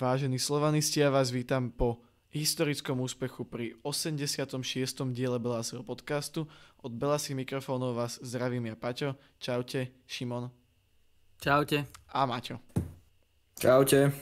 Vážení slovanisti, ja vás vítam po historickom úspechu pri 86. diele Belasieho podcastu. Od Belasých mikrofónov vás zdravím ja Paťo. Čaute, Šimon. Čaute. A Maťo. Čaute.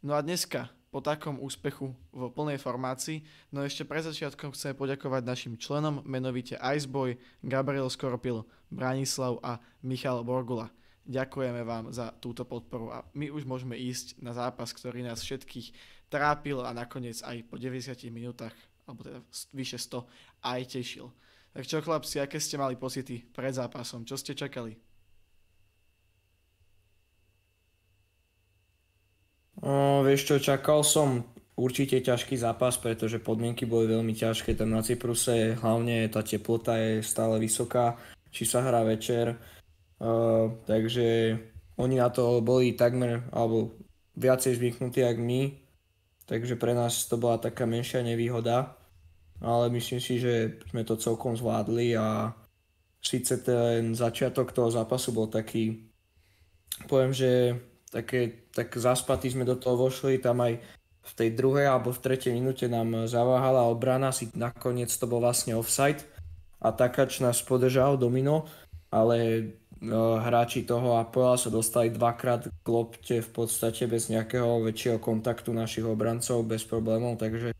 No a dneska, po takom úspechu v plnej formácii, no ešte pred začiatkom chceme poďakovať našim členom, menovite Iceboy, Gabriel Skoropil, Branislav a Michal Borgula. Ďakujeme vám za túto podporu a my už môžeme ísť na zápas, ktorý nás všetkých trápil a nakoniec aj po 90 minútach, alebo teda vyše 100, aj tešil. Tak čo chlapci, aké ste mali pocity pred zápasom? Čo ste čakali? Vieš čo, čakal som určite ťažký zápas, pretože podmienky boli veľmi ťažké. Tam na Cypruse hlavne tá teplota je stále vysoká, či sa hrá večer. Takže oni na to boli takmer alebo viacej zvyknutí ako my, takže pre nás to bola taká menšia nevýhoda, ale myslím si, že sme to celkom zvládli a síce ten začiatok toho zápasu bol taký, poviem, že tak zaspatí sme do toho vošli, tam aj v tej druhej alebo v tretej minúte nám zaváhala obrana, si nakoniec to bol vlastne offside a Takáč nás podržal domino, ale hráči toho Apoela sa dostali dvakrát k lopte v podstate bez nejakého väčšieho kontaktu našich obrancov, bez problémov, takže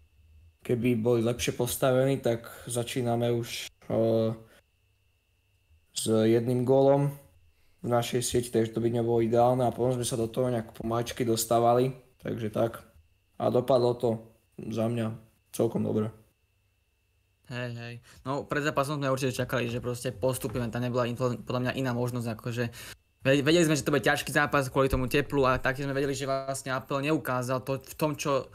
keby boli lepšie postavení, tak začíname už s jedným gólom v našej sieti, takže to by nebolo ideálne a potom sme sa do toho nejak pomaličky dostávali, takže tak. A dopadlo to za mňa celkom dobre. Hej. No pred zápasom sme určite čakali, že proste postupíme, tam nebola podľa mňa iná možnosť, akože vedeli sme, že to bude ťažký zápas kvôli tomu teplu a taktiež sme vedeli, že vlastne Apel neukázal to v tom, čo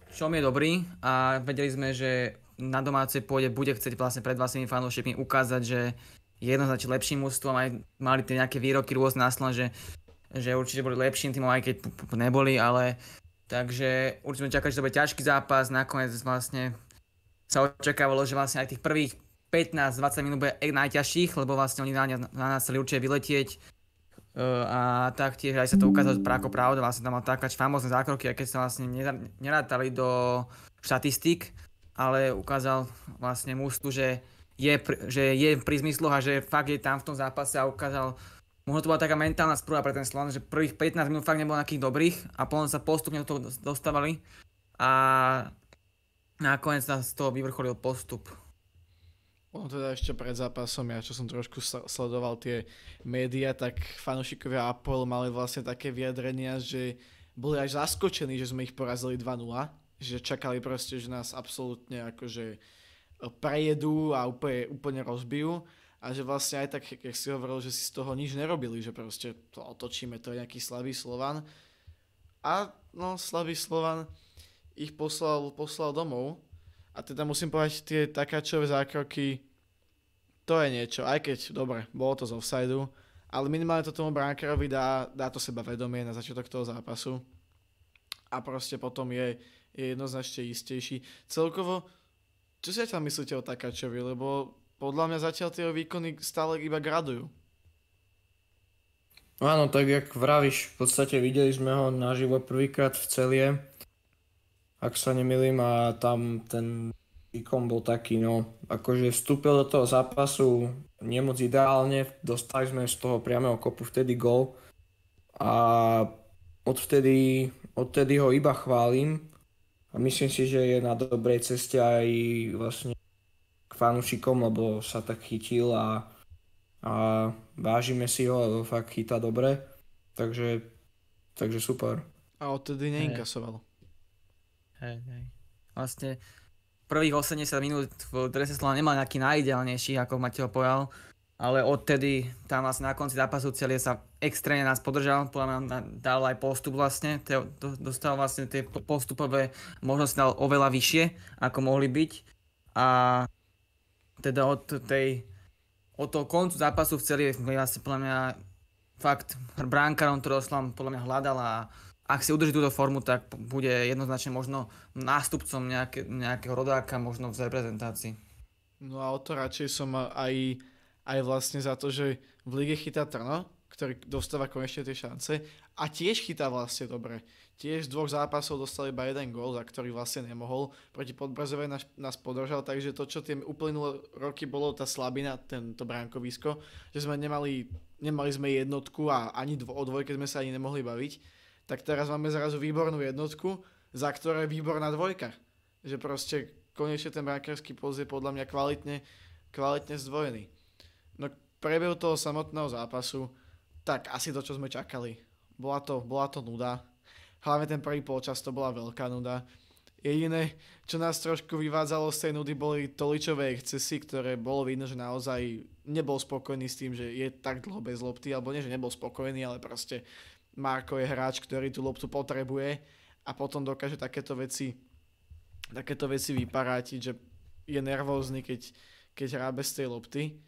je dobrý a vedeli sme, že na domácej pôde bude chcieť vlastne pred vlastnými fanúšikmi ukázať, že je jednoznačne lepším mužstvom, aj mali tie nejaké výroky rôzne na Slovensku, že určite boli lepším týmom, aj keď neboli, ale takže určite sme čakali, že to bude ťažký zápas, nakoniec vlastne sa očakávalo, že vlastne aj tých prvých 15-20 minút bude najťažších, lebo vlastne oni na nás chceli určite vyletieť a taktiež aj sa to ukázalo ako pravda, vlastne tam mal Takáč famózne zákroky, aj keď sa vlastne nerátali do štatistík, ale ukázal vlastne mužstvu, že je pri zmysloch a že fakt je tam v tom zápase a ukázal, možno to bola taká mentálna sprúha pre ten Slovan, že prvých 15 minút fakt nebolo nejakých dobrých a potom sa postupne do toho dostávali a nakoniec nás z toho vyvrcholil postup. Ono teda ešte pred zápasom, ja čo som trošku sledoval tie médiá, tak fanúšikovia Apol mali vlastne také vyjadrenia, že boli až zaskočení, že sme ich porazili 2-0, že čakali proste, že nás absolútne akože prejedú a úplne rozbijú a že vlastne aj tak, keď si hovoril, že si z toho nič nerobili, že proste to otočíme, to je nejaký slabý Slovan a no slabý Slovan ich poslal domov a teda musím povedať, tie Takáčové zákroky, to je niečo, aj keď, dobre, bolo to z offsideu, ale minimálne to tomu brankárovi dá to sebavedomie na začiatok toho zápasu a proste potom je jednoznačne istejší. Celkovo, čo si tam myslíte o Takáčovi, lebo podľa mňa zatiaľ tie výkony stále iba gradujú. Áno, tak jak vravíš, v podstate videli sme ho naživo prvýkrát v Celie, ak sa nemýlim, a tam ten výkon bol taký, no, akože vstúpil do toho zápasu nemoc ideálne, dostali sme z toho priameho kopu vtedy gól a odtedy ho iba chválim a myslím si, že je na dobrej ceste aj vlastne k fanúšikom, lebo sa tak chytil a vážime si ho, lebo fakt chytá dobre, takže super. A odtedy neinkasoval. Hej. Vlastne prvých 80 minút v drese Slovana nemal nejaký najideálnejší, ako Mateo povedal, ale odtedy tam vlastne na konci zápasu celé sa extrémne nás podržal, podľa mňa dal aj postup vlastne, dostal vlastne tie postupové možnosti dal oveľa vyššie, ako mohli byť a teda od toho koncu zápasu v celé vlastne podľa mňa fakt bránkarom, ktorého Slovan podľa mňa hľadal a ak si udrží túto formu, tak bude jednoznačne možno nástupcom nejakého rodáka, možno v reprezentácii. No a o to radšej som aj vlastne za to, že v lige chytá Trno, ktorý dostáva konečne tie šance a tiež chytá vlastne dobre. Tiež z 2 zápasov dostal iba 1 gól, za ktorý vlastne nemohol. Proti Podbrzovej nás podržal, takže to, čo tie uplynulé roky bolo tá slabina, to bránkovisko, že sme nemali sme jednotku a ani o dvojke sme sa ani nemohli baviť, tak teraz máme zrazu výbornú jednotku, za ktoré je výborná dvojka. Že proste konečne ten brankársky post je podľa mňa kvalitne zdvojený. No priebehu toho samotného zápasu, tak asi to, čo sme čakali. Bola to nuda. Hlavne ten prvý polčas to bola veľká nuda. Jediné, čo nás trošku vyvádzalo z tej nudy, boli Toličové excesy, ktoré bolo vidno, že naozaj nebol spokojný s tým, že je tak dlho bez lopty, alebo nie, že nebol spokojný, ale proste Marko je hráč, ktorý tú loptu potrebuje a potom dokáže takéto veci vyparátiť, že je nervózny, keď hrá bez tej lopty.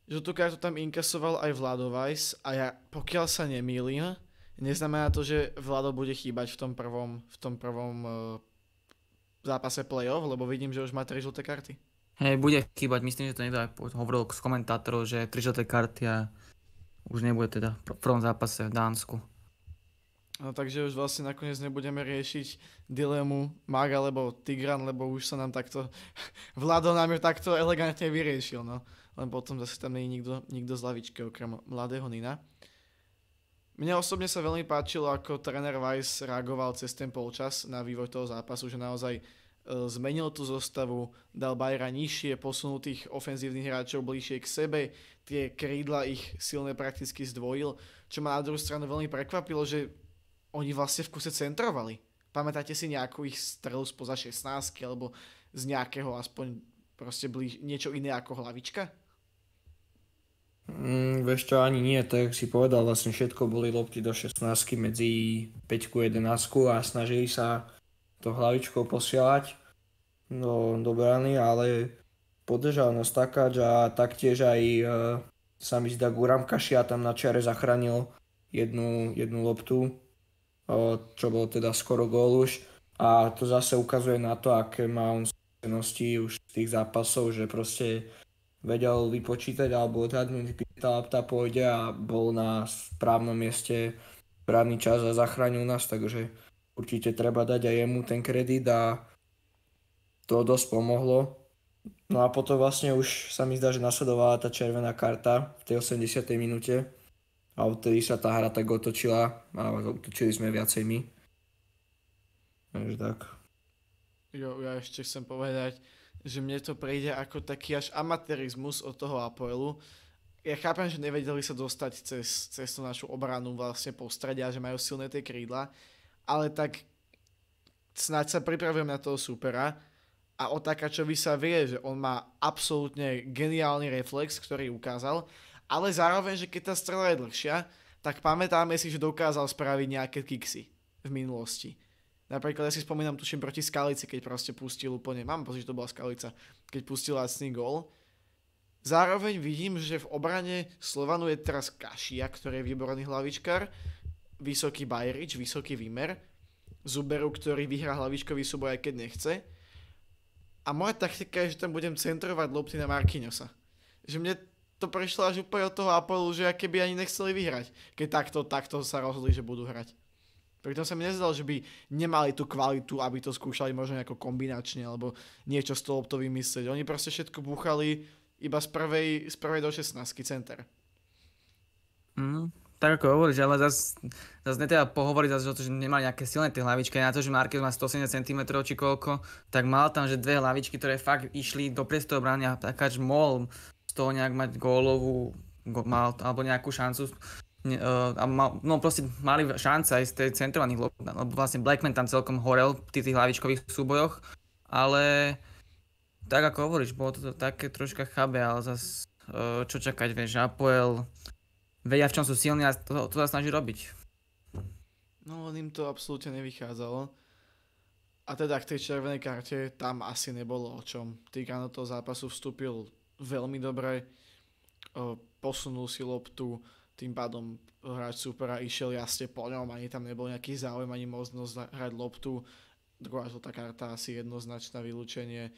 Žltú kartu tam inkasoval aj Vlado Weiss a ja, pokiaľ sa nemýlim, neznamená to, že Vlado bude chýbať v tom prvom zápase play-off, lebo vidím, že už má 3 žlté karty. Hej, bude chýbať, myslím, že to niekto aj hovoril z komentátorov, že 3 žlté karty a už nebude teda v prvom zápase v Dánsku. No takže už vlastne nakoniec nebudeme riešiť dilemu Mag alebo Tigran, lebo už sa nám takto Vlado nám ju takto elegantne vyriešil, no. Len potom zase tam nie je nikto z lavičky okrem mladého Nina. Mne osobne sa veľmi páčilo, ako tréner Weiss reagoval cez ten polčas na vývoj toho zápasu, že naozaj zmenil tú zostavu, dal Bajera nižšie, posunul tých ofenzívnych hráčov bližšie k sebe, tie krídla ich silné prakticky zdvojil, čo ma na druhú stranu veľmi prekvapilo, že oni vlastne v kuse centrovali. Pamätáte si nejakú ich strelu spoza 16 alebo z nejakého aspoň proste niečo iné ako hlavička? Vieš čo, ani nie, tak si povedal, vlastne všetko boli lopty do 16 medzi 5 a 11 a snažili sa to hlavičkou posielať do brány, ale podržal nás takáč a taktiež aj sa mi zdá Guram Kašia tam na čiare zachránil jednu loptu, čo bolo teda skoro gól už a to zase ukazuje na to, aké má on skúsenosti už z tých zápasov, že proste vedel vypočítať alebo odhadnúť, keď tá lopta pôjde a bol na správnom mieste správny čas a zachránil nás, takže určite treba dať aj jemu ten kredit a to dosť pomohlo. No a potom vlastne už sa mi zdá, že nasledovala tá červená karta v tej 80. minúte a odtedy sa tá hra tak otočila a otočili sme viacej my. Takže tak. Jo, ja ešte chcem povedať, že mne to prejde ako taký až amatérizmus od toho Apoelu. Ja chápem, že nevedeli sa dostať cez tú našu obranu vlastne postredia, že majú silné tie krídla, ale tak snáď sa pripravujem na toho supera a o Takáčovi sa vie, že on má absolútne geniálny reflex, ktorý ukázal, ale zároveň, že keď tá strela je dlhšia, tak pamätáme si, že dokázal spraviť nejaké kiksy v minulosti. Napríklad ja si spomínam, tuším proti Skalici, keď proste pustil úplne, mám pocit, že to bola Skalica, keď pustil lacný gól. Zároveň vidím, že v obrane Slovanu je teraz Kašia, ktorý je výborný hlavičkár, vysoký Bajrič, vysoký Vimer, Zuberu, ktorý vyhrá hlavičkový súboj aj keď nechce. A moja taktika je, že tam budem centrovať lopty na Marquinhosa. Že mne to prišlo až úplne od toho Apolu, že keby ani nechceli vyhrať, keď takto sa rozhodli, že budú hrať. Preto sa mi nezdalo, že by nemali tú kvalitu, aby to skúšali možno nejako kombinačne alebo niečo z toho loptou vymyslieť. Oni proste všetko búchali iba z prvej do 16 center. Tak ako hovoríš, ale zase netreba pohovoriť zase o to, že nemali nejaké silné tie hlavičky. Na to, že Marquez má 170 cm či koľko, tak mal tam, že dve hlavičky, ktoré fakt išli do priestoru brány a takáč mohol z toho nejak mať gólovú, alebo nejakú šancu. Proste mali šance aj z tej centrovaných lopt, lebo vlastne Blackman tam celkom horel v tých hlavičkových súbojoch, ale tak ako hovoríš, bolo to také troška chabé, ale zase čo čakať, vieš, Apoel vedia, v čom sú silní a to sa snaží robiť. No im to absolútne nevychádzalo. A teda k tej červenej karte tam asi nebolo o čom. Tigran do toho zápasu vstúpil veľmi dobre, posunul si loptu, tým pádom hráč supera išiel jasne po ňom, ani tam nebol nejaký záujem, ani možnosť hrať loptu. Druhá žltá karta asi jednoznačné vylúčenie.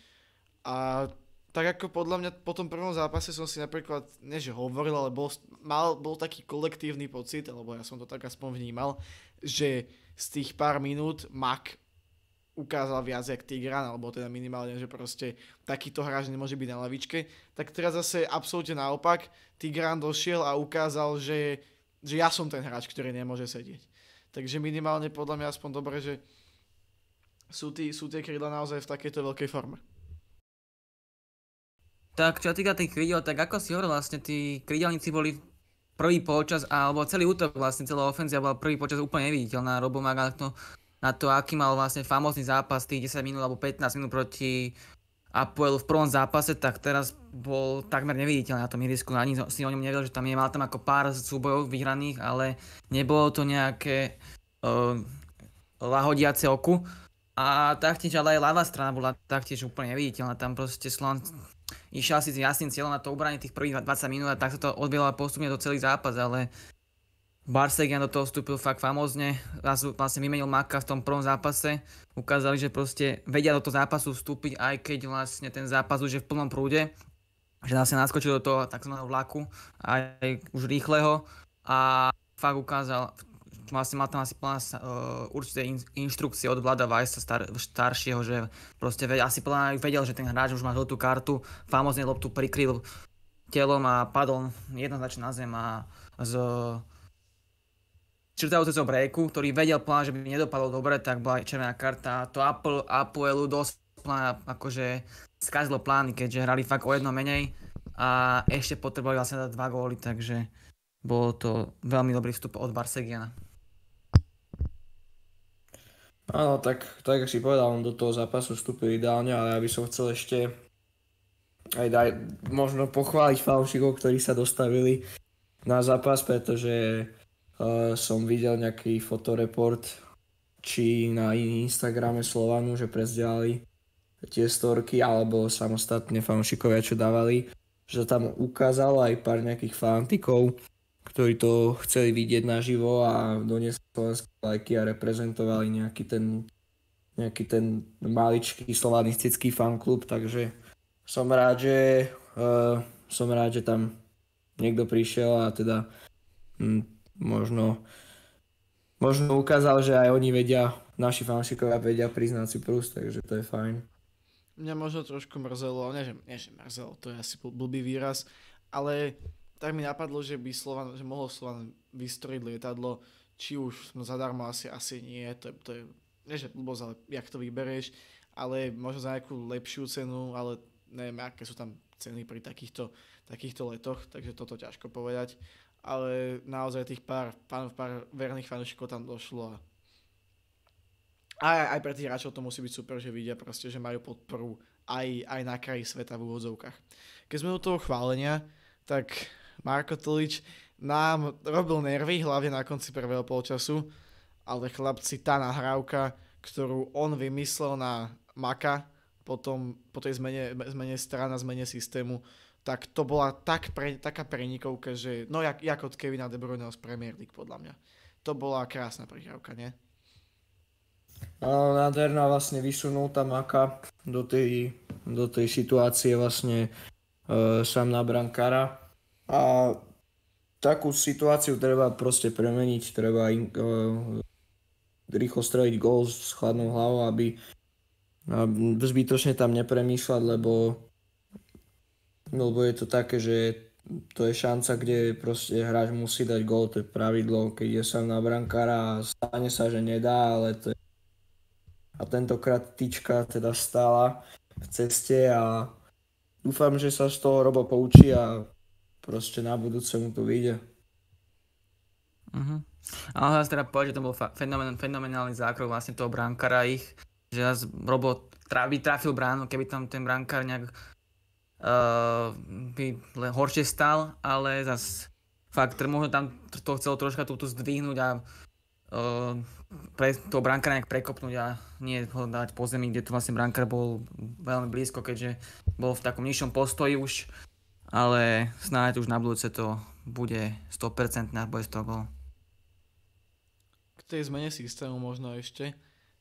A tak ako podľa mňa po tom prvom zápase som si napríklad, nie že hovoril, ale bol taký kolektívny pocit, alebo ja som to tak aspoň vnímal, že z tých pár minút Mak ukázal viac jak Tigran, alebo teda minimálne, že proste takýto hráč nemôže byť na lavičke. Tak teraz zase absolútne naopak, Tigran došiel a ukázal, že ja som ten hráč, ktorý nemôže sedieť. Takže minimálne podľa mňa aspoň dobre, že sú tie krídla naozaj v takejto veľkej forme. Tak čo sa týka tých krídel, tak ako si hovoril, vlastne tí krídelníci boli prvý polčas, alebo celý útok, vlastne celá ofenzia bola prvý polčas úplne neviditeľná. Robo Maga na to, aký mal vlastne famózny zápas, tých 10 minút alebo 15 minút proti Apoelu v prvom zápase, tak teraz bol takmer neviditeľný na tom ihrisku. Ani si o ňom nevedel, že tam mal tam ako pár súbojov vyhraných, ale nebolo to nejaké lahodiace oku. A taktiež, ale aj ľavá strana bola taktiež úplne neviditeľná. Tam proste Slovan išiel si s jasným cieľom na to ubranie tých prvých 20 minút a tak sa to odbielo postupne do celý zápas, ale Barsegian do toho vstúpil fakt famózne, vlastne vymenil Maka v tom prvom zápase, ukázali, že proste vedia do toho zápasu vstúpiť, aj keď vlastne ten zápas už je v plnom prúde, že zase naskočil do toho takzvaného vlaku, aj už rýchleho a fakt ukázal, vlastne mal tam asi plná určité inštrukcie od Vlada Vajsa staršieho, že proste asi plná vedel, že ten hráč už má žltú kartu, famózne loptu prikryl telom a padol jednoznačne na zem a z črtajúceho breaku, ktorý vedel plán, že by nedopadol dobre, tak bola červená karta. To Apoelu dosť plán, akože skazilo plány, keďže hrali fakt o jedno menej a ešte potrebovali vlastne dať 2 góly, takže bolo to veľmi dobrý vstup od Barsegiana. Áno, tak ako si povedal, on do toho zápasu vstúpil ideálne, ale ja by som chcel ešte aj možno pochváliť fanúšikov, ktorí sa dostavili na zápas, pretože som videl nejaký fotoreport či na Instagrame Slovanu, že prezdielali tie storky, alebo samostatne fanúšikovia, čo dávali, že tam ukázalo aj pár nejakých fanatikov, ktorí to chceli vidieť naživo a doniesli slovenské vlajky a reprezentovali nejaký ten maličký slovanistický fanklub, takže som rád, že tam niekto prišiel a teda možno ukázal, že aj oni vedia, naši fanúšikovia vedia priznať si Cyprus, takže to je fajn. Mňa možno trošku mrzelo, nie že mrzelo, to je asi blbý výraz, ale tak mi napadlo, že mohol Slovan vystrojiť lietadlo, či už zadarmo asi nie, to je nie že blbosť, ale jak to vyberieš, ale možno za nejakú lepšiu cenu, ale neviem, aké sú tam ceny pri takýchto letoch, takže toto ťažko povedať. Ale naozaj tých pár verných fanúšikov tam došlo a aj pre tých hráčov to musí byť super, že vidia proste, že majú podporu aj na kraji sveta v úvodzovkách. Keď sme do toho chválenia, tak Marko Tolič nám robil nervy, hlavne na konci prvého polčasu, ale chlapci, tá nahrávka, ktorú on vymyslel na Maka, potom po tej zmene strana, zmene systému, tak to bola taká prenikovka, že no jak od Kevina De Bruyneho z Premier League podľa mňa. To bola krásna prihrávka, nie? Nádherná, vlastne vysunul tam Maka do tej situácie vlastne sám na brankára a takú situáciu treba proste premeniť, treba rýchlo streliť gól s chladnou hlavou, aby zbytočne tam nepremýšľať, lebo je to také, že to je šanca, kde proste hráč musí dať gól, to je pravidlo, keď je sám na brankára a stane sa, že nedá, ale to je... A tentokrát tyčka teda stála v ceste a dúfam, že sa z toho Robo poučí a proste na budúce mu to vyjde. Ale teraz povedať, že to bol fenomenálny zákrok vlastne toho brankára ich, že zase Robo by trafil bránu, keby tam ten brankár nejak by horšie stal, ale zas fakt možno tam to chcelo troška túto zdvihnúť a pre toho brankára nejak prekopnúť a nie ho dať po zemi, kde tu vlastne brankár bol veľmi blízko, keďže bol v takom nižšom postoji už, ale snáď už na budúce to bude 100% a bude z toho gól. K tej zmene systému možno ešte,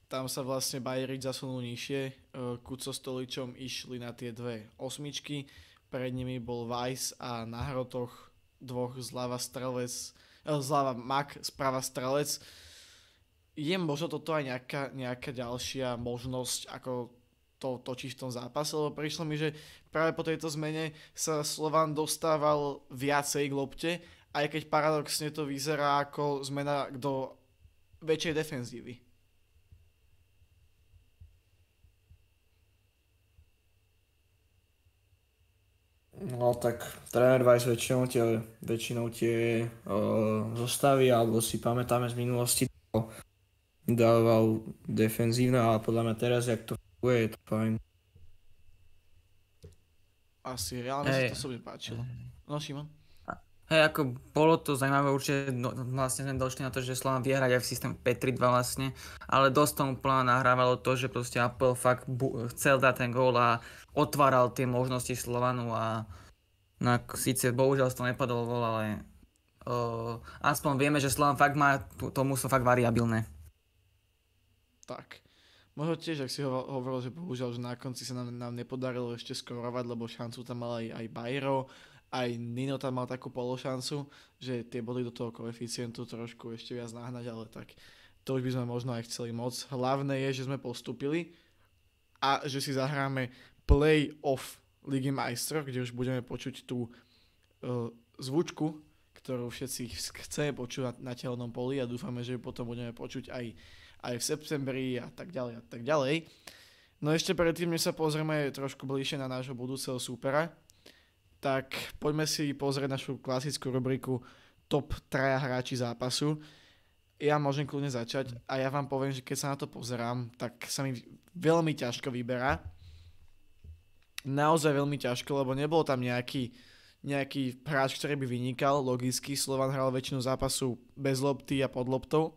Tam sa vlastne Bajrič zasunul nižšie, Kuco s Toličom išli na tie dve osmičky, pred nimi bol Weiss a na hrotoch dvoch zľava strelec, zľava Mak, sprava strelec. Je možno toto aj nejaká ďalšia možnosť, ako to točí v tom zápase, lebo prišlo mi, že práve po tejto zmene sa Slovan dostával viacej k lopte, aj keď paradoxne to vyzerá ako zmena do väčšej defenzívy. No tak tréner Weiss väčšinou tie zostavy, alebo si pamätáme z minulosti, dával defenzívne, ale podľa mňa teraz, jak to funguje, je to fajn. Asi reálne sa to sobie páčilo. No Šimon? Hej, ako bolo to zaujímavé, určite vlastne sme došli na to, že Slovan vie hrať aj v systéme 5-3-2 vlastne, ale dosť tomu plná nahrávalo to, že proste Apel fakt chcel dať ten gól a otváral tie možnosti Slovanu a no, síce bohužiaľ to nepadol gól, ale aspoň vieme, že Slovan fakt má to mužstvo fakt variabilné. Tak. Možno tiež, ak si hovoril, že bohužiaľ, že na konci sa nám nepodarilo ešte skorovať, lebo šancu tam mal aj Bajro, aj Nino tam mal takú pološancu, že tie body do toho koeficientu trošku ešte viac nahnať, ale tak to už by sme možno aj chceli moc. Hlavné je, že sme postúpili a že si zahráme play-off Ligy majstrov, kde už budeme počuť tú zvučku, ktorú všetci chceme počuť na telnom poli a dúfame, že ju potom budeme počuť aj v septembri a tak ďalej a tak ďalej. No ešte predtým, než sa pozrieme trošku bližšie na nášho budúceho súpera, tak poďme si pozrieť našu klasickú rubriku Top 3 hráči zápasu. Ja môžem kľudne začať a ja vám poviem, že keď sa na to pozerám, tak sa mi veľmi ťažko vyberá. Naozaj veľmi ťažko, lebo nebol tam nejaký hráč, ktorý by vynikal. Logicky, Slovan hral väčšinu zápasu bez lopty a pod loptou.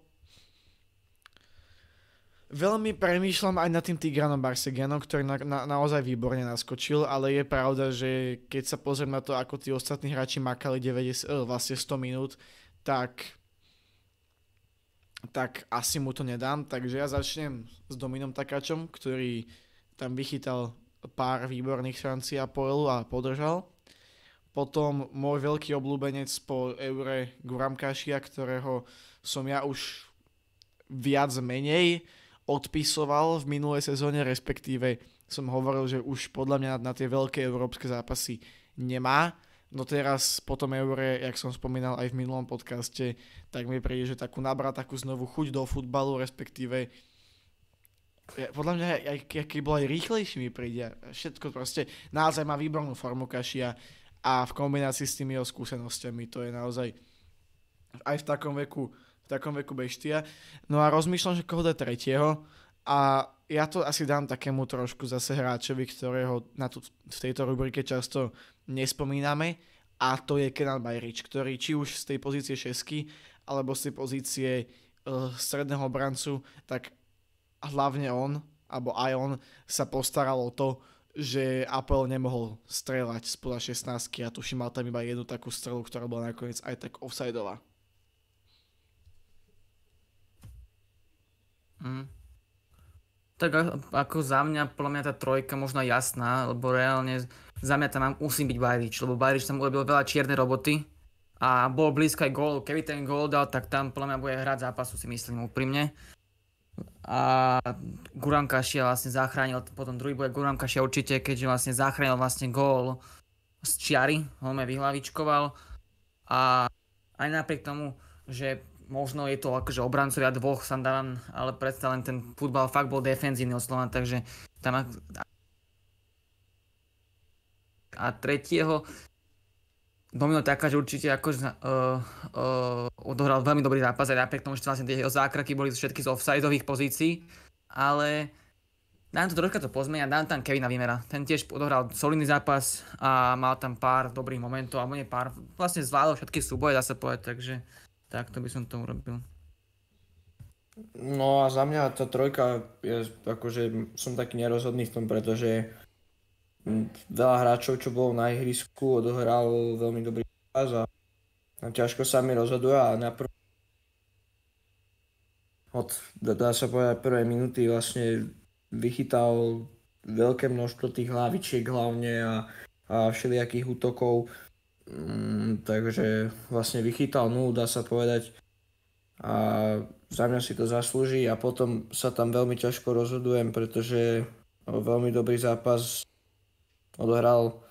Veľmi premýšľam aj nad tým Tigranom Barsegianom, ktorý naozaj výborne naskočil, ale je pravda, že keď sa pozriem na to, ako tí ostatní hráči makali vlastne 100 minút, tak asi mu to nedám. Takže ja začnem s Dominom Takáčom, ktorý tam vychytal pár výborných šancí a pojel a podržal. Potom môj veľký obľúbenec po Eure Guram Kašia, ktorého som ja už viac menej odpisoval v minulej sezóne, respektíve som hovoril, že už podľa mňa na tie veľké európske zápasy nemá. No teraz po tom Eure, jak som spomínal aj v minulom podcaste, tak mi príde, že nabral takú znovu chuť do futbalu, respektíve podľa mňa aký bol aj rýchlejší mi príde. Všetko proste, naozaj má výbornú formu Kašia a v kombinácii s tými jeho skúsenostiami to je naozaj aj v takom veku beštia. No a rozmýšľam, že koho dať tretieho a ja to asi dám takému trošku zase hráčovi, ktorého v tejto rubrike často nespomíname a to je Kenan Bajrič, ktorý či už z tej pozície šesky alebo z tej pozície stredného obrancu, tak hlavne on, alebo aj on sa postaral o to, že Apel nemohol strieľať spoda 16 a tuším mal tam iba jednu takú strelu, ktorá bola nakoniec aj tak offsideová. Tak ako za mňa, podľa mňa tá trojka možno jasná, lebo reálne za mňa tam musí byť Bajrič, lebo Bajrič tam urobil veľa čiernej roboty a bol blízko aj gólu. Keby ten gól dal, tak tam podľa mňa bude hrať zápasu, si myslím úprimne. A Guram Kašia vlastne zachránil, potom druhý bude Guram Kašia určite, keďže vlastne zachránil vlastne gól z čiary, ho vyhlavičkoval a aj napriek tomu, že možno je to akože obrancovia dvoch Sandaran, ale predsa len ten futbal fakt bol defenzívny od Slovan, takže tam a tretieho Domino Takáč určite odohral veľmi dobrý zápas aj napriek tomu, že vlastne tie jeho zákroky boli všetky z offsideových pozícií, ale dám to troška to pozmenia, dám tam Kevina Wimmera. Ten tiež odohral solidný zápas a mal tam pár dobrých momentov, alebo nie pár, vlastne zvládol všetky súboje, dá sa povedať, takže takto by som to urobil. No a za mňa tá trojka je akože som taký nerozhodný v tom, pretože veľa hráčov, čo bolo na ihrisku, odohral veľmi dobrý zápas a ťažko sa mi rozhoduje a dá sa povedať, prvé minúty vlastne vychytal veľké množstvo tých hlavičiek hlavne a všelijakých útokov. Takže vlastne vychytal nulu, dá sa povedať. A za mňa si to zaslúži a potom sa tam veľmi ťažko rozhodujem, pretože veľmi dobrý zápas odohral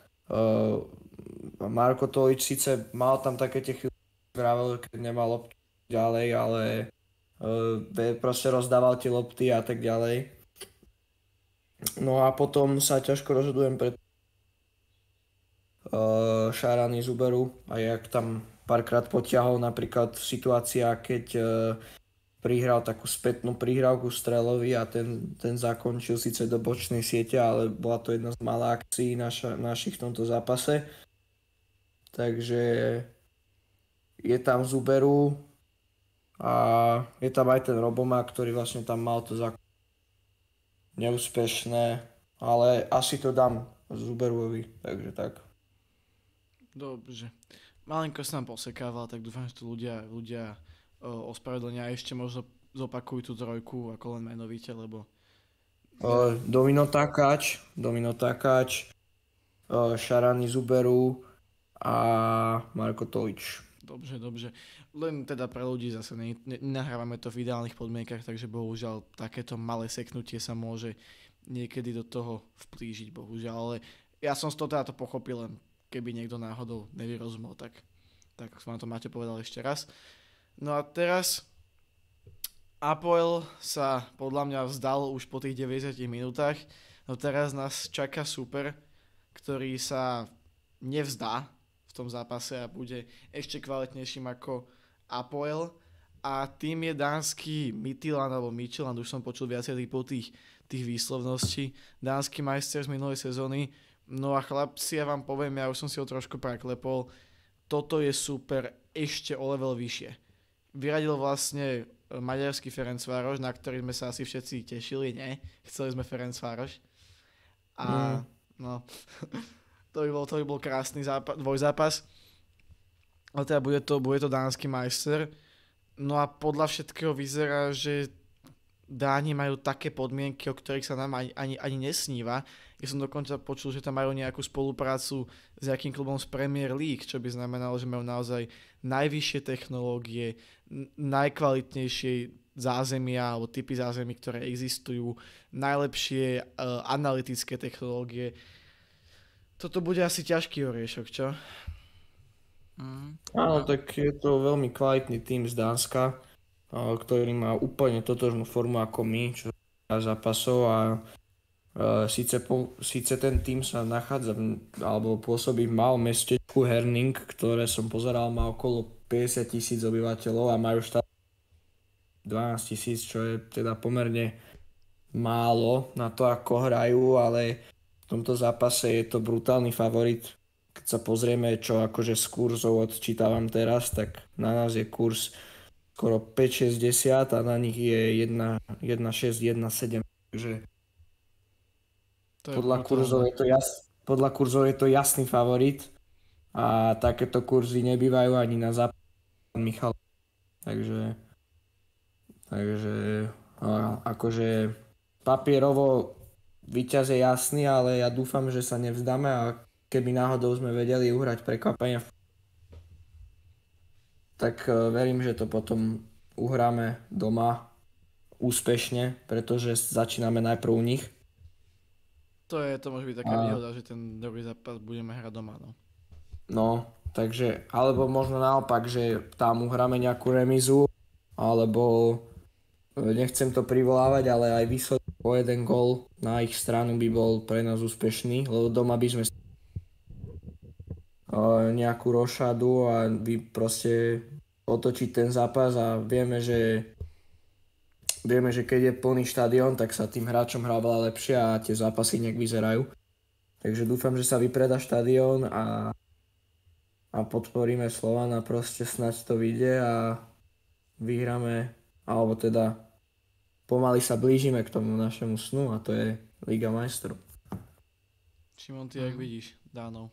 Marko Tolič. Síce mal tam také tie chvíle, keď nemal loptu ďalej, ale proste rozdával tie lopty a tak ďalej. No a potom sa ťažko rozhodujem pre Šarany Zuberu a jak tam párkrát potiahol, napríklad situácia, keď prihral takú spätnú prihrávku Strelovi a ten zakončil síce do bočnej siete, ale bola to jedna z malých akcií našich v tomto zápase. Takže je tam Zuberu a je tam aj ten Roboma, ktorý vlastne tam mal to neúspešné, ale asi to dám Zuberovi, takže tak. Dobre. Malinko sa nám posekával, tak dúfam, že tu ľudia ospravedlnia ešte možno zopakujú tú trojku ako len menovite, lebo... Domino Takáč, Šarany Zuberu a Marko Tolič. Dobře. Len teda pre ľudí zase nenahrávame to v ideálnych podmienkach, takže bohužiaľ takéto malé seknutie sa môže niekedy do toho vplížiť, bohužiaľ. Ale ja som z toho teda to pochopil, len keby niekto náhodou nevyrozumel, tak som vám to Maťo povedal ešte raz. No a teraz Apoel sa podľa mňa vzdal už po tých 90 minútach, no teraz nás čaká super, ktorý sa nevzdá v tom zápase a bude ešte kvalitnejším ako Apoel. A tým je dánsky Midtjylland alebo Midtjylland, už som počul viacej po tých výslovností. Dánsky majster z minulej sezóny. No a chlapci, ja vám poviem, ja už som si ho trošku preklepol, toto je super ešte o level vyššie. Vyradil vlastne maďarský Ferencvároš, na ktorý sme sa asi všetci tešili, ne? Chceli sme Ferencvároš. A no, to by bol krásny dvojzápas. Ale teda bude to dánsky majster. No a podľa všetkého vyzerá, že Dáni majú také podmienky, o ktorých sa nám ani nesníva. Ja som dokonca počul, že tam majú nejakú spoluprácu s nejakým klubom z Premier League, čo by znamenalo, že majú naozaj najvyššie technológie, najkvalitnejšie zázemia alebo typy zázemí, ktoré existujú, najlepšie analytické technológie. Toto bude asi ťažký oriešok, čo? Áno, tak je to veľmi kvalitný tým z Dánska, ktorý má úplne totožnú formu ako my, čo sa zápasov a síce ten tým sa nachádza alebo pôsobí v malom mestečku Herning, ktoré som pozeral, má okolo 50 000 obyvateľov a majú štát 12 000, čo je teda pomerne málo na to, ako hrajú, ale v tomto zápase je to brutálny favorit. Keď sa pozrieme, čo akože z kurzov odčítavam teraz, tak na nás je kurz skoro 5,60 a na nich je 1,6, 1,7, takže podľa kurzov je to jasný favorit a takéto kurzy nebývajú ani na západ Michal. Takže akože papierovo víťaz je jasný, ale ja dúfam, že sa nevzdáme a keby náhodou sme vedeli uhrať prekvapenie, tak verím, že to potom uhráme doma úspešne, pretože začíname najprv u nich. To môže byť taká výhoda, že ten dobrý zápas budeme hrať doma, no. No, takže, alebo možno naopak, že tam uhráme nejakú remizu, alebo nechcem to privolávať, ale aj výsledok o jeden gól na ich stranu by bol pre nás úspešný, lebo doma by sme nejakú rošadu a proste otočiť ten zápas a vieme, že keď je plný štadión, tak sa tým hráčom hrá veľa lepšie a tie zápasy nejak vyzerajú. Takže dúfam, že sa vypredá štadión a podporíme Slovan a proste snáď to vyjde a vyhráme, alebo teda pomaly sa blížime k tomu našemu snu a to je Liga majstrov. Šimon, ty jak vidíš Dánov?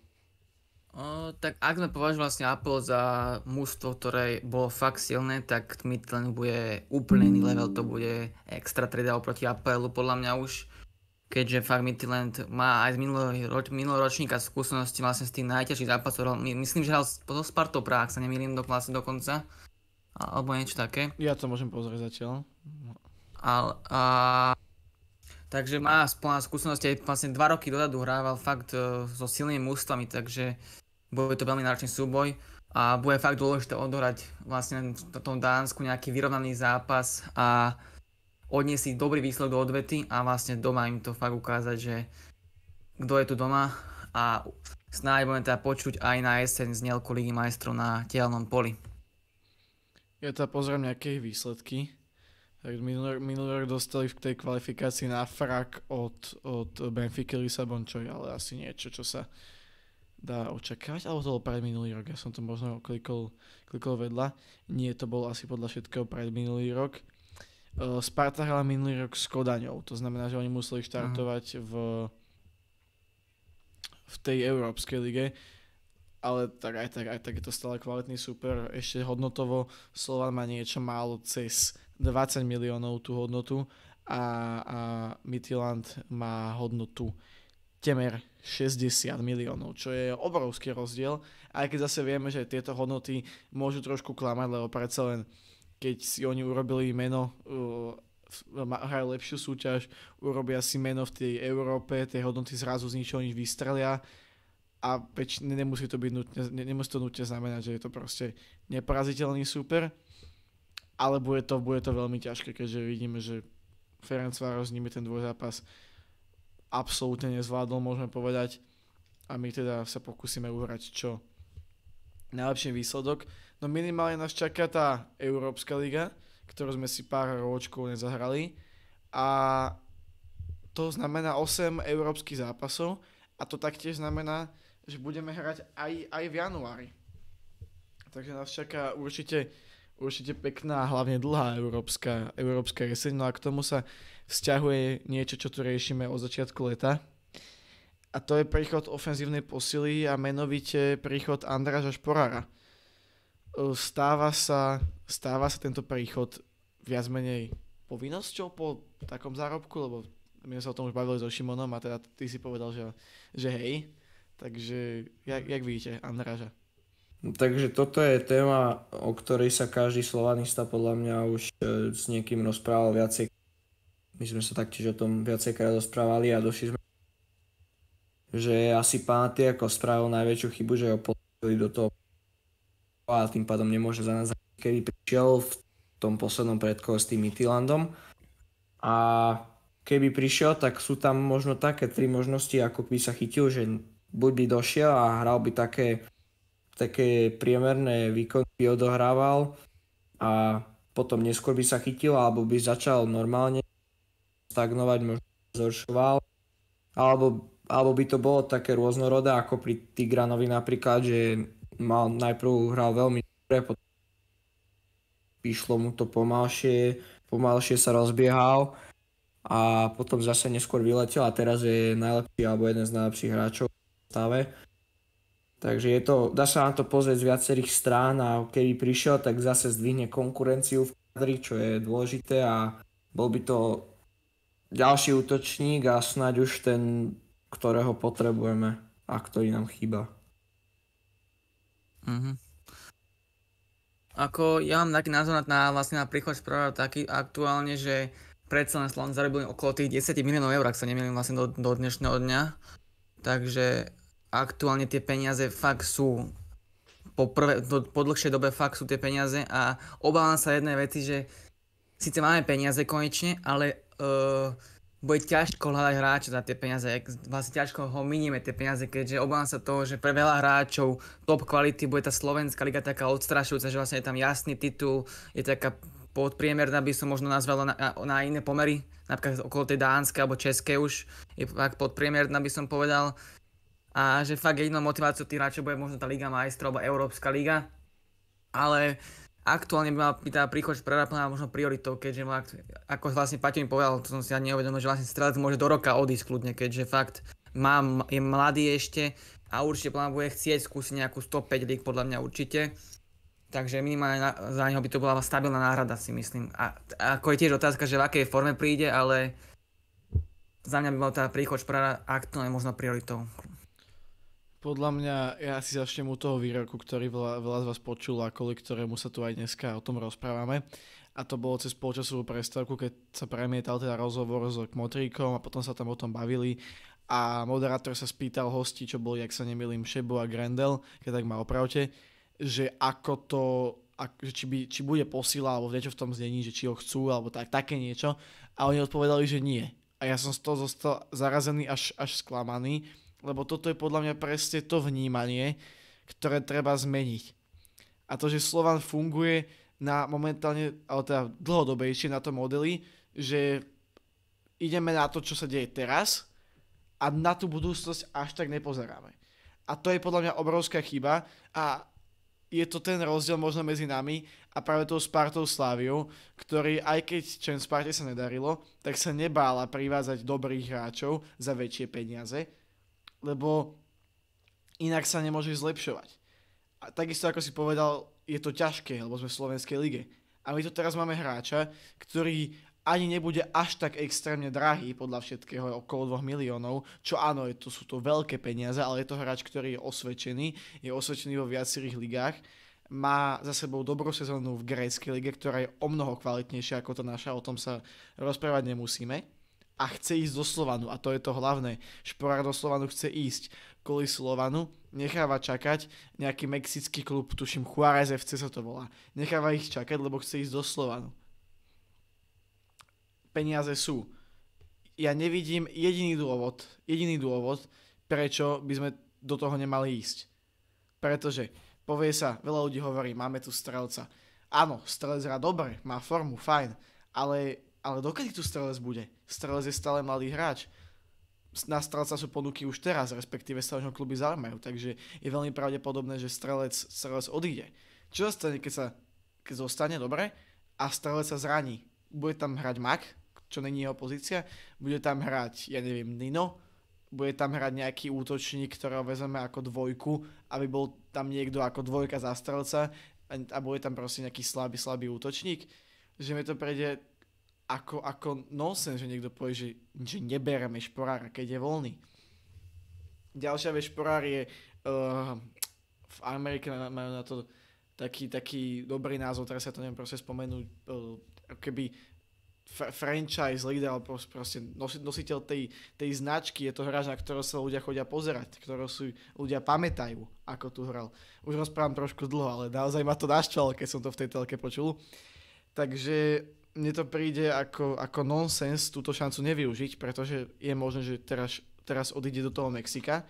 Tak ak sme považovali vlastne Apple za mužstvo, ktoré bolo fakt silné, tak Midtjylland bude úplne iný level, to bude extra trieda oproti Applu podľa mňa už. Keďže fakt Midtjylland má aj z minulého ročníka skúsenosti vlastne z tých najťažších zápasov. Myslím, že hral so Spartou Prah, ak sa nemýlim vlastne dokonca. Alebo niečo také. Ja to môžem pozrieť zatiaľ. Takže má plná skúsenosti, aj vlastne 2 roky dozadu hrával fakt so silnými mužstvami, takže bude to veľmi náročný súboj a bude fakt dôležité odohrať vlastne v tom Dánsku nejaký vyrovnaný zápas a odniesť si dobrý výsledok do odvety a vlastne doma im to fakt ukázať, že kto je tu doma a snáď budeme teda počuť aj na jeseň znielku Ligy majstrov na tehelnom poli. Ja teda pozriem nejaké výsledky. Tak minulý rok dostali v tej kvalifikácii na frak od Benfica Lisabon, čo je ale asi niečo, čo sa dá očakávať, alebo to bol pred minulý rok, ja som to možno klikol vedľa. Nie, to bol asi podľa všetkého pred minulý rok. Sparta hrala minulý rok s Kodaňou, to znamená, že oni museli štartovať v tej Európskej lige, ale tak aj tak je to stále kvalitný super. Ešte hodnotovo Slovan má niečo málo cez 20 miliónov tú hodnotu a Midtjylland má hodnotu temer 60 miliónov, čo je obrovský rozdiel. Aj keď zase vieme, že tieto hodnoty môžu trošku klamať, lebo predsa len keď si oni urobili meno, hrajú lepšiu súťaž, urobia si meno v tej Európe, tie hodnoty zrazu z ničoho nič vystrelia a nemusí to nutne znamenať, že je to proste neporaziteľný super, ale bude to veľmi ťažké, keďže vidíme, že Ferencváros s nimi ten dvojzápas absolútne nezvládol, môžeme povedať, a my teda sa pokúsime uhrať čo najlepší výsledok. No minimálne nás čaká tá Európska liga, ktorú sme si pár ročkov nezahrali, a to znamená 8 európskych zápasov a to taktiež znamená, že budeme hrať aj v januári. Takže nás čaká určite pekná, hlavne dlhá európska jeseň. No a k tomu sa vzťahuje niečo, čo tu riešime od začiatku leta. A to je príchod ofenzívnej posily a menovite príchod Andráža Šporára. Stáva sa tento príchod viac menej povinnosťou po takom zárobku, lebo my sa o tom už bavili so Šimonom a teda ty si povedal, že hej. Takže jak vidíte Andráža? Takže toto je téma, o ktorej sa každý slovanista podľa mňa už s niekým rozprával viacej. My sme sa taktiež o tom viacejkrát rozprávali a došli sme, že asi Panathinaikos spravil najväčšiu chybu, že ho poslali do toho a tým pádom nemôže za nás, kedy prišiel v tom poslednom predkole s tým Midtjyllandom. A keby prišiel, tak sú tam možno také 3 možnosti, ako by sa chytil, že buď by došiel a hral by také priemerné výkony by odohrával a potom neskôr by sa chytil, alebo by začal normálne stagnovať, možno zhoršoval, alebo by to bolo také rôznorodé, ako pri Tigranovi napríklad, že najprv hral veľmi dobre, potom išlo mu to pomalšie sa rozbiehal a potom zase neskôr vyletel a teraz je najlepší alebo jeden z najlepších hráčov v stave. Takže dá sa na to pozrieť z viacerých strán a keby prišiel, tak zase zdvihne konkurenciu v kadri, čo je dôležité a bol by to ďalší útočník a snáď už ten, ktorého potrebujeme a ktorý nám chýba. Ako ja mám taký názor vlastne na príchod Šporára taký aktuálne, že predsa len Slovan zarobili okolo tých 10 miliónov eur, ak sa nemýlim vlastne do dnešného dňa. Takže aktuálne tie peniaze fakt sú po dlhšej dobe fakt sú tie peniaze a obávam sa jednej veci, že síce máme peniaze konečne, ale bude ťažko hľadať hráča za tie peniaze, vlastne ťažko ho minieme tie peniaze, keďže obávam sa toho, že pre veľa hráčov top kvality bude tá slovenská liga taká odstrašujúca, že vlastne je tam jasný titul, je taká podpriemerná, by som možno nazval na iné pomery, napríklad okolo tej dánskej alebo českej už je fakt podpriemerná, by som povedal. A že fakt jedinou motiváciou tých hráčov bude možno tá Liga majstrov alebo Európska liga. Ale aktuálne by mal byť príchod Šporára možno prioritou, keďže ako vlastne Paťo mi povedal, to som si ani neuvedomil, že vlastne strelec môže do roka odísť kľudne, keďže fakt je mladý ešte a určite podľa mňa bude chcieť skúsiť nejakú 105 líg, podľa mňa určite. Takže minimálne za neho by to bola stabilná náhrada, si myslím. A ako je tiež otázka, že v akej forme príde, ale za mňa by bol tá príchod Šporára aktuálne možno prioritou. Podľa mňa, ja si začnem u toho výroku, ktorý veľa z vás počul a kvôli ktorému sa tu aj dneska o tom rozprávame. A to bolo cez polčasovú prestávku, keď sa premietal teda rozhovor s Kmotríkom a potom sa tam o tom bavili. A moderátor sa spýtal hostí, čo boli, ak sa nemýlim, Šebo a Grendel, keď tak ma opravte, že ako to, či bude posila alebo niečo v tom znení, že či ho chcú alebo také niečo. A oni odpovedali, že nie. A ja som z toho zostal zarazený až sklamaný, lebo toto je podľa mňa presne to vnímanie, ktoré treba zmeniť. A to, že Slovan funguje na momentálne, ale teda dlhodobejšie na tom modeli, že ideme na to, čo sa deje teraz a na tú budúcnosť až tak nepozeráme. A to je podľa mňa obrovská chyba a je to ten rozdiel možno medzi nami a práve tou Spartou Sláviou, ktorý aj keď čem Sparte sa nedarilo, tak sa nebála privádzať dobrých hráčov za väčšie peniaze, lebo inak sa nemôže zlepšovať. A takisto ako si povedal, je to ťažké, lebo sme v Slovenskej lige. A my tu teraz máme hráča, ktorý ani nebude až tak extrémne drahý, podľa všetkého okolo 2 miliónov, čo áno, sú to veľké peniaze, ale je to hráč, ktorý je osvedčený vo viacerých ligách, má za sebou dobrú sezónu v gréckej lige, ktorá je omnoho kvalitnejšia ako tá naša, o tom sa rozprávať nemusíme. A chce ísť do Slovanu, a to je to hlavné. Šporár do Slovanu chce ísť. Kvôli Slovanu necháva čakať nejaký mexický klub, tuším Juárez FC sa to volá. Necháva ich čakať, lebo chce ísť do Slovanu. Peniaze sú. Ja nevidím jediný dôvod, prečo by sme do toho nemali ísť. Pretože, povie sa, veľa ľudí hovorí, máme tu strelca. Áno, strelec hrá dobre, má formu, fajn, ale dokedy tu strelec bude? Strelec je stále mladý hráč. Na strelca sú ponuky už teraz, respektíve sa už kluby zaujímajú, takže je veľmi pravdepodobné, že strelec odíde. Čo sa stane, keď zostane dobre a strelec sa zraní? Bude tam hrať Mak, čo není jeho pozícia, bude tam hrať, ja neviem, Nino, bude tam hrať nejaký útočník, ktorého vezeme ako dvojku, aby bol tam niekto ako dvojka za strelca a bude tam proste nejaký slabý útočník, že mi to prejde ako nonsense, že niekto povie, že nebereme Šporára, keď je voľný. Ďalšia vec, Šporár je v Amerike majú na to taký dobrý názov, teraz sa to neviem proste spomenúť, keby franchise leader, alebo proste nositeľ tej značky, je to hráč, na ktorého sa ľudia chodia pozerať, ktorého si ľudia pamätajú, ako tu hral. Už rozprávam trošku dlho, ale naozaj ma to naštvalo, keď som to v tej telke počul. Takže mne to príde ako nonsens túto šancu nevyužiť, pretože je možné, že teraz odíde do toho Mexika.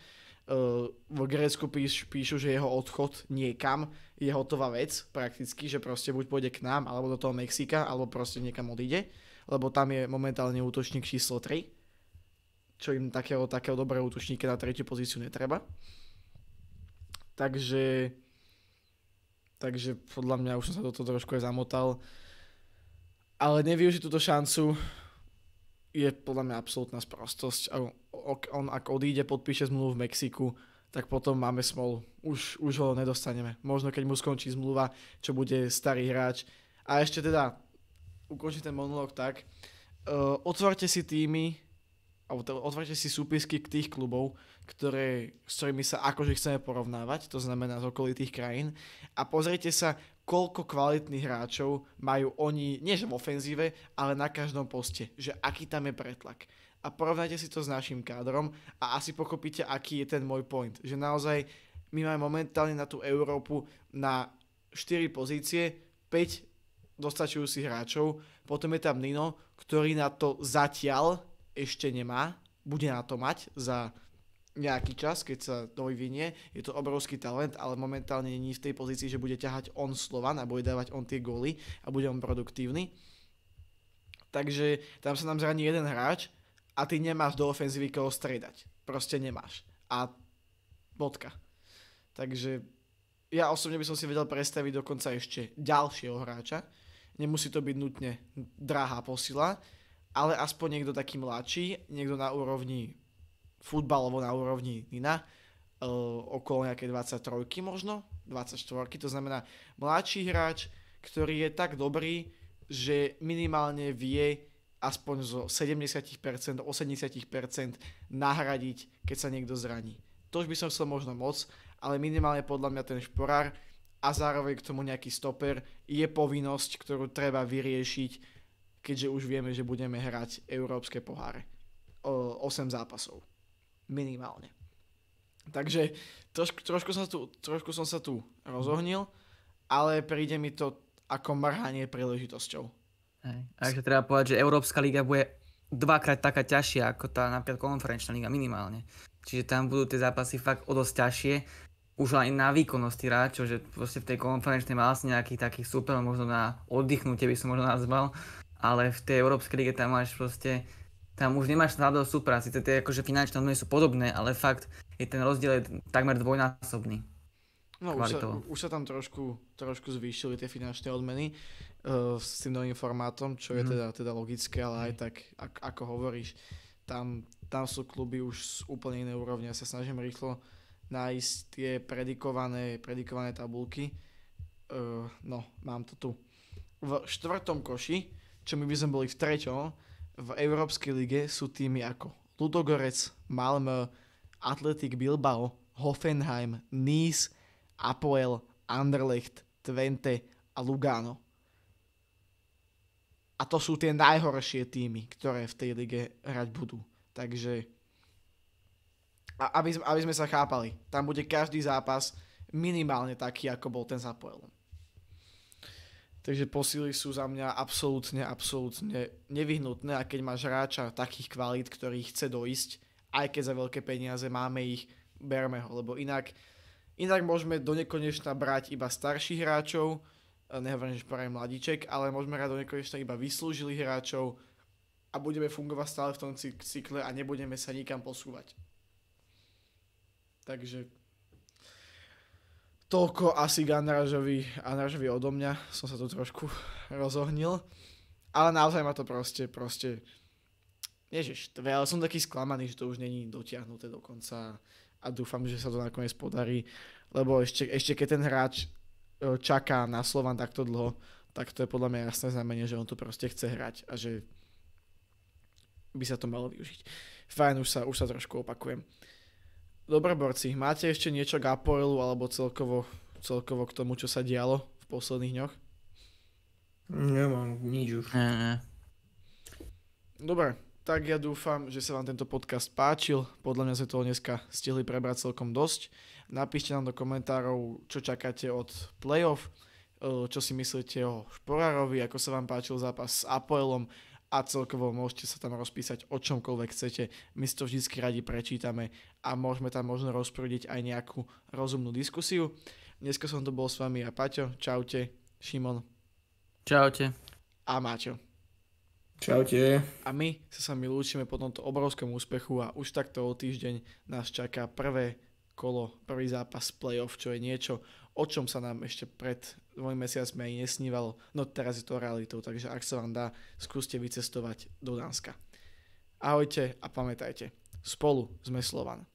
V Grécku píšu, že jeho odchod niekam je hotová vec prakticky, že proste buď pôjde k nám, alebo do toho Mexika, alebo proste niekam odíde, lebo tam je momentálne útočník číslo 3, čo im takého dobrého útočníka na tretiu pozíciu netreba. Takže podľa mňa už som sa do toho trošku aj zamotal. Ale nevyužiť túto šancu je podľa mňa absolútna sprostosť. On ak odíde, podpíše zmluvu v Mexiku, tak potom máme smolu. Už ho nedostaneme. Možno keď mu skončí zmluva, čo bude starý hráč. A ešte teda, ukončím ten monológ tak, otvorte si týmy, alebo otvorte si súpisky tých klubov, s ktorými sa akože chceme porovnávať, to znamená z okolitých krajín, a pozrite sa, koľko kvalitných hráčov majú oni, nie že v ofenzíve, ale na každom poste, že aký tam je pretlak. A porovnajte si to s našim kádrom a asi pochopíte, aký je ten môj point. Že naozaj my máme momentálne na tú Európu na 4 pozície, 5 dostačujúcich hráčov, potom je tam Nino, ktorý na to zatiaľ ešte nemá, bude na to mať za nejaký čas, keď sa to vyvinie. Je to obrovský talent, ale momentálne nie v tej pozícii, že bude ťahať on Slovan a bude dávať on tie góly a bude on produktívny. Takže tam sa nám zraní jeden hráč a ty nemáš do ofenzívy koho striedať. Proste nemáš. A bodka. Takže ja osobne by som si vedel predstaviť dokonca ešte ďalšieho hráča. Nemusí to byť nutne drahá posila, ale aspoň niekto taký mladší, niekto na úrovni futbalovo na úrovni Nina, okolo nejakej 23 možno, 24, to znamená mladší hráč, ktorý je tak dobrý, že minimálne vie aspoň zo 70%, 80% nahradiť, keď sa niekto zraní. To už by som chcel možno moc, ale minimálne podľa mňa ten šporár a zároveň k tomu nejaký stoper je povinnosť, ktorú treba vyriešiť, keďže už vieme, že budeme hrať európske poháre. 8 zápasov. Minimálne. Takže trošku som sa tu rozohnil, ale príde mi to ako mrhanie príležitosťou. A ešte treba povedať, že Európska liga bude dvakrát taká ťažšia ako tá napríklad konferenčná liga minimálne. Čiže tam budú tie zápasy fakt o dosť ťažšie. Už len na výkonnosť hráčov, že proste v tej konferenčnej má asi nejaký taký super, možno na oddychnutie by som možno nazval, ale v tej Európskej lige tam máš proste, tam už nemáš slabého supera, síce tie akože finančné odmeny sú podobné, ale fakt je ten rozdiel takmer dvojnásobný. No už sa tam trošku zvýšili tie finančné odmeny s tým novým formátom, čo je teda logické, ale aj tak, ako hovoríš, tam sú kluby už z úplne inej úrovne. Ja sa snažím rýchlo nájsť tie predikované tabulky. No, mám to tu. V 4. koši, čo my by sme boli v 3. v Európskej lige sú týmy ako Ludogorec, Malmö, Athletic Bilbao, Hoffenheim, Nice, Apoel, Anderlecht, Twente a Lugano. A to sú tie najhoršie týmy, ktoré v tej lige hrať budú. Takže aby sme sa chápali, tam bude každý zápas minimálne taký, ako bol ten s Apoelom. Takže posily sú za mňa absolútne nevyhnutné a keď máš hráča takých kvalít, ktorý chce dojsť, aj keď za veľké peniaze máme ich, berme ho, lebo inak môžeme do nekonečna brať iba starších hráčov, nehovorím, že šporaj mladíček, ale môžeme hrať do nekonečna iba vyslúžilých hráčov a budeme fungovať stále v tom cykle a nebudeme sa nikam posúvať. Takže toľko asi k Andrážovi odo mňa, som sa tu trošku rozohnil, ale naozaj ma to proste nežiš, ale som taký sklamaný, že to už není dotiahnuté do konca a dúfam, že sa to nakoniec podarí, lebo ešte keď ten hráč čaká na Slovan takto dlho, tak to je podľa mňa jasné znamenie, že on tu proste chce hrať a že by sa to malo využiť. Fajn, už sa trošku opakujem. Dobre, borci, máte ešte niečo k Apoelu alebo celkovo k tomu, čo sa dialo v posledných dňoch? Nemám nič už. Dobre, tak ja dúfam, že sa vám tento podcast páčil. Podľa mňa sme toho dneska stihli prebrať celkom dosť. Napíšte nám do komentárov, čo čakáte od playoff, čo si myslíte o Šporárovi, ako sa vám páčil zápas s Apoelom a celkovo môžete sa tam rozpísať o čomkoľvek chcete. My si to vždy radi prečítame a môžeme tam možno rozprúdiť aj nejakú rozumnú diskusiu. Dneska som tu bol s vami ja, Paťo. Čaute. Šimon. Čaute. A Máťo. Čaute. A my sa s vami lúčime po tomto obrovskom úspechu a už takto o týždeň nás čaká prvé kolo, prvý zápas playoff, čo je niečo, o čom sa nám ešte pred 2 mesiacmi aj nesnívalo. No teraz je to realitou, takže ak sa vám dá, skúste vycestovať do Dánska. Ahojte a pamätajte, spolu sme Slovan.